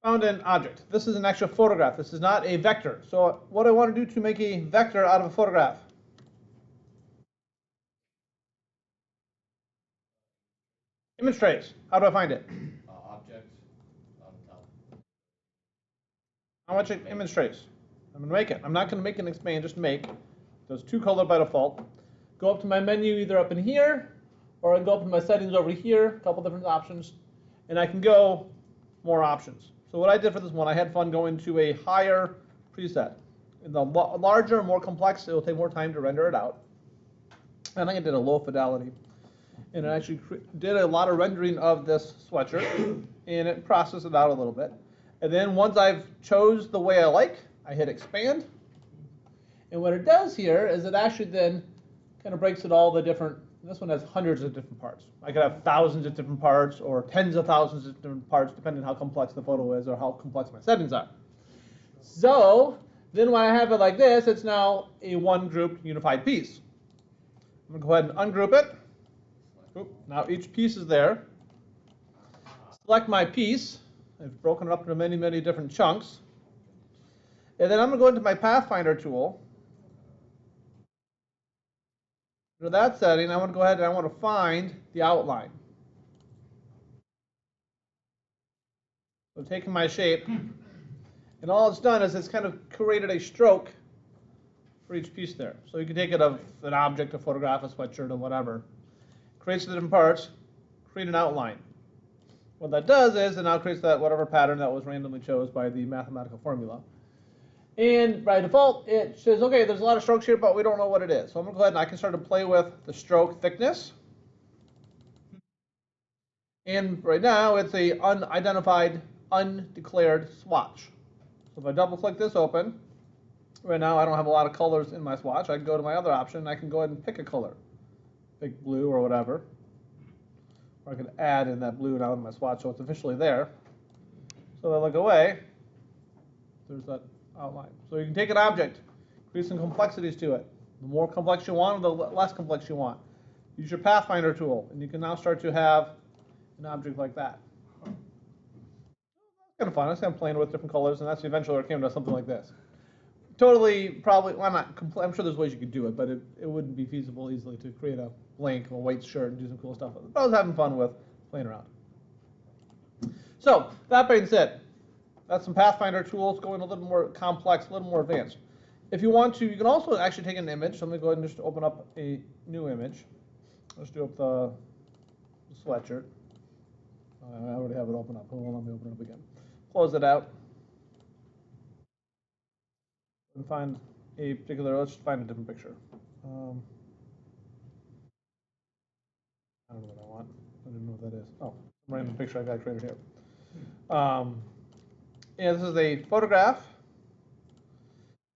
Found an object. This is an actual photograph. This is not a vector. So what I want to do to make a vector out of a photograph? Image trace. How do I find it? Object on the top. How much image trace? I'm going to make it. I'm not going to make an expand, just make. There's two color by default. Go up to my menu either up in here, or I can go up to my settings over here, a couple different options, and I can go more options. So what I did for this one, I had fun going to a higher preset. And the larger, more complex, it will take more time to render it out. I think I did a low fidelity. And it actually did a lot of rendering of this sweatshirt, and it processed it out a little bit. And then once I've chose the way I like, I hit expand. And what it does here is it actually then kind of breaks it all the different, this one has hundreds of different parts. I could have thousands of different parts or tens of thousands of different parts depending on how complex the photo is or how complex my settings are. So then when I have it like this, it's now a one grouped unified piece. I'm going to go ahead and ungroup it. Oop, now each piece is there. Select my piece. I've broken it up into many, many different chunks. And then I'm going to go into my Pathfinder tool. Under that setting, I want to go ahead and I want to find the outline. So taking my shape, and all it's done is it's kind of created a stroke for each piece there. So you can take it of an object, a photograph, a sweatshirt, or whatever. Creates the different parts, create an outline. What that does is it now creates that whatever pattern that was randomly chose by the mathematical formula. And by default, it says, okay, there's a lot of strokes here, but we don't know what it is. So I'm going to go ahead and I can start to play with the stroke thickness. And right now, it's a unidentified, undeclared swatch. So if I double click this open, right now I don't have a lot of colors in my swatch. I can go to my other option, and I can go ahead and pick a color. Pick blue or whatever. Or I can add in that blue now in my swatch so it's officially there. So if I look away, there's that outline. So you can take an object, create some complexities to it. The more complex you want, the less complex you want. Use your Pathfinder tool, and you can now start to have an object like that. It's kind of fun. I am playing with different colors, and that's eventually where it came to something like this. Totally, probably, well, I'm sure there's ways you could do it, but it wouldn't be feasible easily to create a blank, a white shirt, and do some cool stuff with it. But I was having fun with playing around. So, that being said, that's some Pathfinder tools going a little more complex, a little more advanced. If you want to, you can also actually take an image. So I'm going to go ahead and just open up a new image. Let's do up the sweatshirt. I already have it open up. Hold on, let me open it up again. Close it out. And find a particular, let's find a different picture. I don't know what I want. I don't know what that is. Oh, random picture I got created here. Yeah, this is a photograph.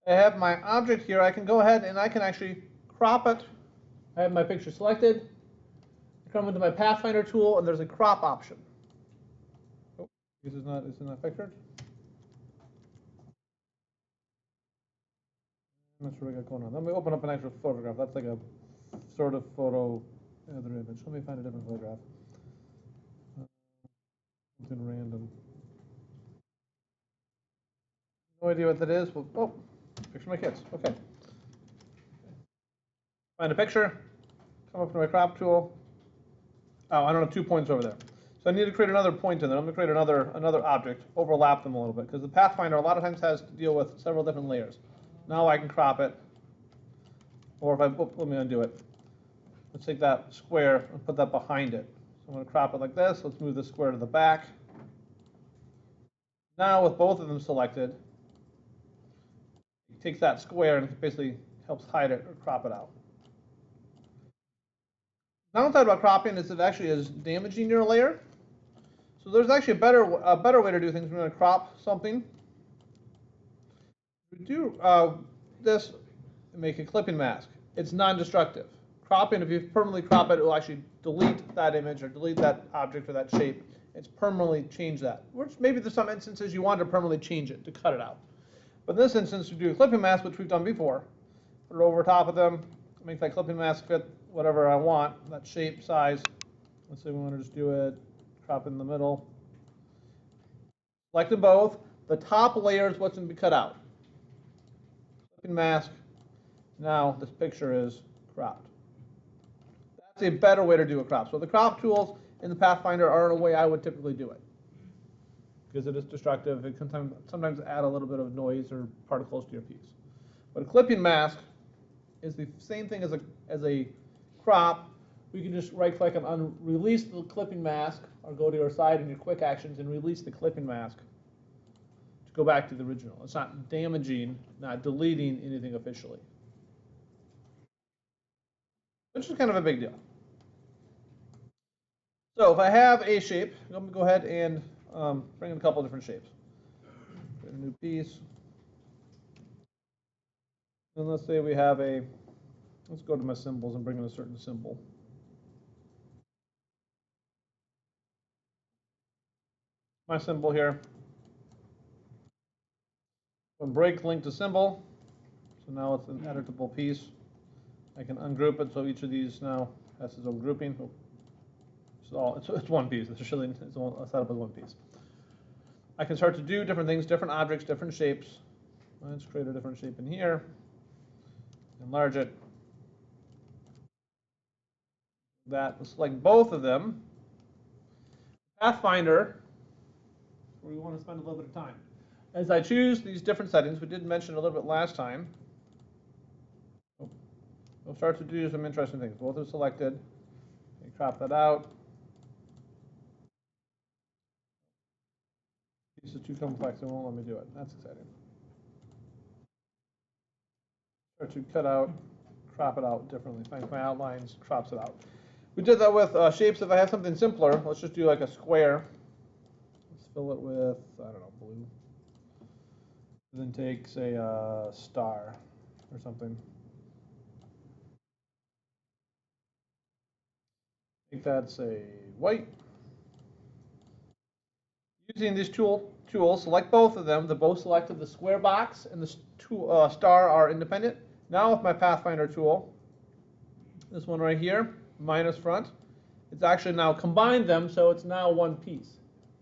I have my object here. I can go ahead and I can actually crop it. I have my picture selected. I come into my Pathfinder tool, and there's a crop option. Oh, this is not pictured. I'm not sure what I got going on. Let me open up an actual photograph. That's like a sort of photo, other image. Let me find a different photograph. Something random. No idea what that is. Well, oh, picture of my kids. Okay. Find a picture. Come up to my crop tool. Oh, I don't have 2 points over there. So I need to create another point in there. I'm going to create another object, overlap them a little bit, because the Pathfinder a lot of times has to deal with several different layers. Now I can crop it, or if I, let me undo it. Let's take that square and put that behind it. So I'm going to crop it like this. Let's move the square to the back. Now with both of them selected, it takes that square and basically helps hide it or crop it out. Now what I'm talking about cropping is it actually is damaging your layer. So there's actually a better way to do things. We're going to crop something. We do this and make a clipping mask. It's non-destructive. Cropping, if you permanently crop it, it will actually delete that image or delete that object or that shape. It's permanently change that. Which maybe there's some instances you want to permanently change it, to cut it out. But in this instance, we do a clipping mask, which we've done before. Put it over top of them, make that clipping mask fit whatever I want, that shape, size. Let's say we want to just do it, crop in the middle. Select them both. The top layer is what's going to be cut out. Clipping mask. Now this picture is cropped. That's a better way to do a crop. So the crop tools in the Pathfinder are a way I would typically do it, because it is destructive. It can sometimes add a little bit of noise or particles to your piece. But a clipping mask is the same thing as a crop. We can just right-click and release the clipping mask, or go to your side in your quick actions and release the clipping mask to go back to the original. It's not damaging, not deleting anything officially, which is kind of a big deal. So if I have a shape, I'm going to go ahead and bring in a couple different shapes. Create a new piece. And let's say we have let's go to my symbols and bring in a certain symbol. My symbol here. Break link to symbol. So now it's an editable piece. I can ungroup it, so each of these now has its own grouping. So it's one piece. It's really it's set up as one piece. I can start to do different things, different objects, different shapes. Let's create a different shape in here. Enlarge it. Let's select both of them. Pathfinder, where we want to spend a little bit of time. As I choose these different settings, we did mention a little bit last time, we'll start to do some interesting things. Both are selected. Crop that out. This is too complex, it won't let me do it. That's exciting. Start to cut out, crop it out differently. Find my outlines, crops it out. We did that with shapes. If I have something simpler, let's just do like a square. Let's fill it with, I don't know, blue. And then take, say, a star or something. Make that, say, white. Using these tools, select both of them. They're both selected. The square box and the star are independent. Now with my Pathfinder tool, this one right here, minus front, it's actually now combined them, so it's now one piece.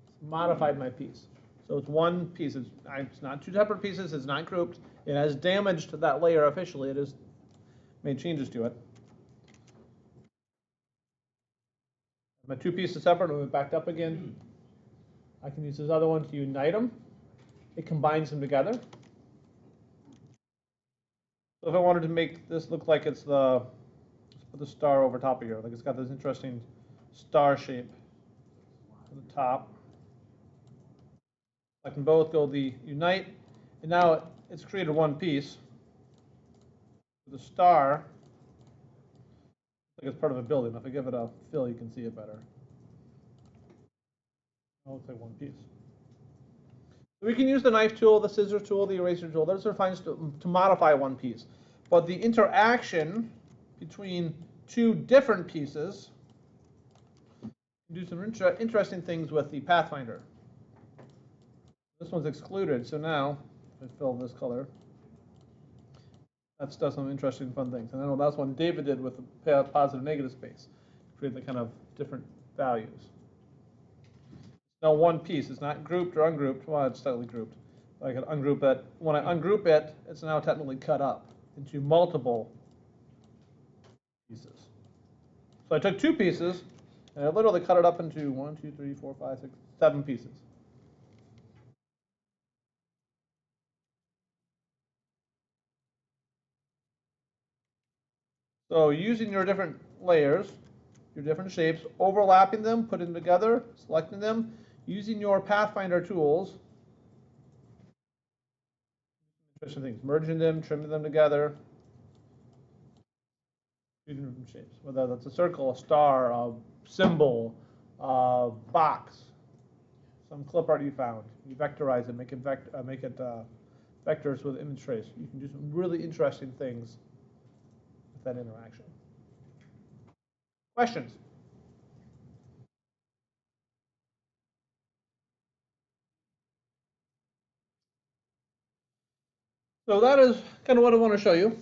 It's modified my piece. So it's one piece. It's not two separate pieces. It's not grouped. It has damaged that layer officially. It has made changes to it. My two pieces separate, move it back up again. I can use this other one to unite them. It combines them together. So if I wanted to make this look like it's let's put the star over top of here, like it's got this interesting star shape at the top. I can both go the unite, and now it's created one piece. The star, like it's part of a building. If I give it a fill, you can see it better. It looks like one piece. So we can use the knife tool, the scissors tool, the eraser tool. Those are fine to modify one piece. But the interaction between two different pieces can do some interesting things with the Pathfinder. This one's excluded, so now if I fill this color, that does some interesting fun things. And I know that's one David did with the positive negative space, create the kind of different values. Now one piece is not grouped or ungrouped. Well, it's technically grouped. I can ungroup it. When I ungroup it, it's now technically cut up into multiple pieces. So I took two pieces, and I literally cut it up into 1, 2, 3, 4, 5, 6, 7 pieces. So using your different layers, your different shapes, overlapping them, putting them together, selecting them, using your Pathfinder tools, interesting things, merging them, trimming them together, using different shapes, whether that's a circle, a star, a symbol, a box, some clip art you found. You vectorize it, make it vectors with image trace. You can do some really interesting things with that interaction. Questions? So that is kind of what I want to show you.